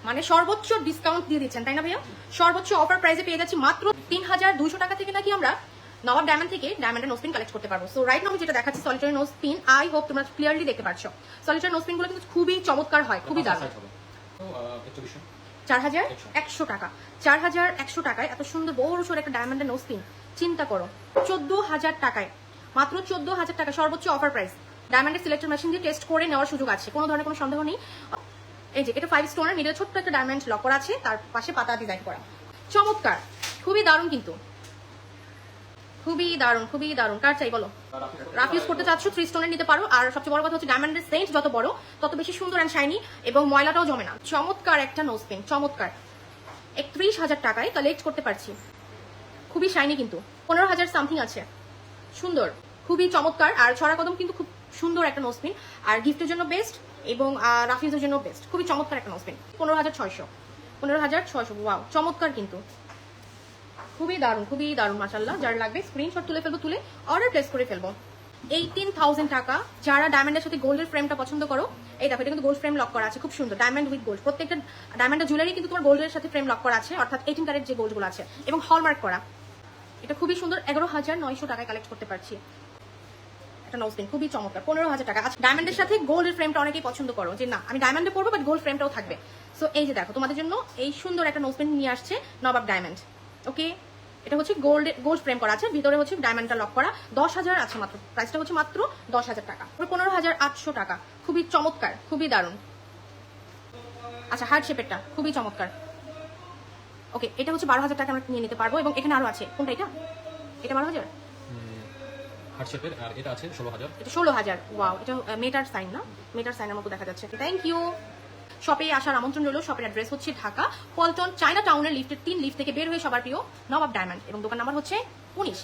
মানে সর্বোচ্চ ডিসকাউন্ট দিয়ে দিচ্ছেন তাই না ভাইয়া? সর্বোচ্চ অফার প্রাইসে পেয়ে যাচ্ছি মাত্র 3200 টাকা থেকে নাকি আমরা নবাব ডায়মন্ড থেকে ডায়মন্ডের নোজ পিন কালেক্ট করতে পারবো। সো রাইট নাও আমি যেটা দেখাচ্ছি solitary nose pin, I hope তোমরা ক্লিয়ারলি দেখতে পাচ্ছ। সলিটারি নোজ পিন গুলো কিন্তু খুবই চমৎকার হয়, খুবই দারুণ। 4100 টাকা, 4100 টাকায় এত সুন্দর বড় সড় একটা ডায়মন্ডের নোজ পিন, চিন্তা করো 14000 টাকায়, মাত্র 14000 টাকা সর্বোচ্চ অফার প্রাইস। ডায়মন্ডের সিলেক্টর মেশিন দিয়ে টেস্ট করে নেওয়ার সুযোগ আছে, কোনো ধরনের কোনো সন্দেহ নেই। এই যে এটা 5 স্টোনের মিডলে ছোট্ট একটা ডায়মন্ড লক করা আছে, তার পাশে পাতা ডিজাইন করা, চমৎকার, খুবই দারুণ কিন্তু, খুবই দারুণ, খুবই দারুণ। কার চাই বলো? রাফ ইউজ করতে চাচ্ছ 3 স্টোনের নিতে পারো। আর সবচেয়ে বড় কথা হচ্ছে ডায়মন্ডের সেন্ট যত বড় তত বেশি সুন্দর অ্যান্ড শাইনি এবং ময়লাটাও জমে না। চমৎকার একটা নোজ পিন, চমৎকার, 31000 টাকায় কালেক্ট করতে পারছি, খুবই শাইনি কিন্তু, 15000 সামথিং আছে, সুন্দর, খুবই চমৎকার। আর ছড়া কদম কিন্তু খুব সুন্দর একটা নোজ পিন, আর গিফটের জন্য বেস্ট এবং রাফ ইউজের জন্য বেস্ট, খুবই চমৎকার একটা নোজ পিন। 15600, ওয়াও, চমৎকার কিন্তু, খুবই দারুণ, খুবই দারুণ মাশাআল্লাহ। যার লাগবে স্ক্রিনশট তুলে ফেলবো, তুলে অর্ডার প্লেস করে ফেলবো। 18000 টাকা। যারা ডায়মন্ডের সাথে গোল্ডের ফ্রেমটা পছন্দ করো, এই দেখো এটা কিন্তু গোল্ড ফ্রেম লক করা আছে, খুব সুন্দর, ডায়মন্ড উইথ গোল্ড। প্রত্যেকটা ডায়মন্ডের জুয়েলারি কিন্তু তোমার গোল্ডের সাথে ফ্রেম লক করা আছে, অর্থাৎ 18 ক্যারেট যে গোল্ডগুলো আছে এবং হলমার্ক করা। এটা খুবই সুন্দর, 11900 টাকায় কালেক্ট করতে পারছি একটা নোজ পিন, খুবই চমৎকার, 15000 টাকা। আচ্ছা, ডায়মন্ডের সাথে গোল্ডের ফ্রেমটা অনেকেই পছন্দ করো যে না আমি ডায়মন্ডে পরবো বাট গোল্ড ফ্রেমটাও থাকবে। সো এই যে দেখো তোমাদের জন্য এই সুন্দর একটা নোজ পিন নিয়ে আসছে নবাব ডায়মন্ড। ওকে, এটা হচ্ছে গোল্ড ফ্রেম করা আছে, ভিতরে হচ্ছে ডায়মন্ডটা লক করা, 10000 আছে মাত্র, প্রাইসটা হচ্ছে মাত্র 10000 টাকা, 15800 টাকা, খুবই চমৎকার, খুবই দারুণ। আচ্ছা, হার্ট শেপেরটা খুবই চমৎকার। ওকে, এটা হচ্ছে 12000 টাকা আমরা নিয়ে নিতে পারবো এবং এখানে আরো আছে, কোনটা এটা? এটা 12000 হার্ট শেপের, আর এটা আছে 16000। এটা 16000, ওয়াও, এটা মেটার সাইন না, মেটার সাইনের মতো দেখা যাচ্ছে। Thank you. শপে আসার আমন্ত্রণ রইল। শপের অ্যাড্রেস হচ্ছে ঢাকা পল্টন চায়না টাউনের লিফটের 3 লিফট থেকে বের হয়ে সবার প্রিয় নবাব ডায়মন্ড, এবং দোকান নাম্বার হচ্ছে 19।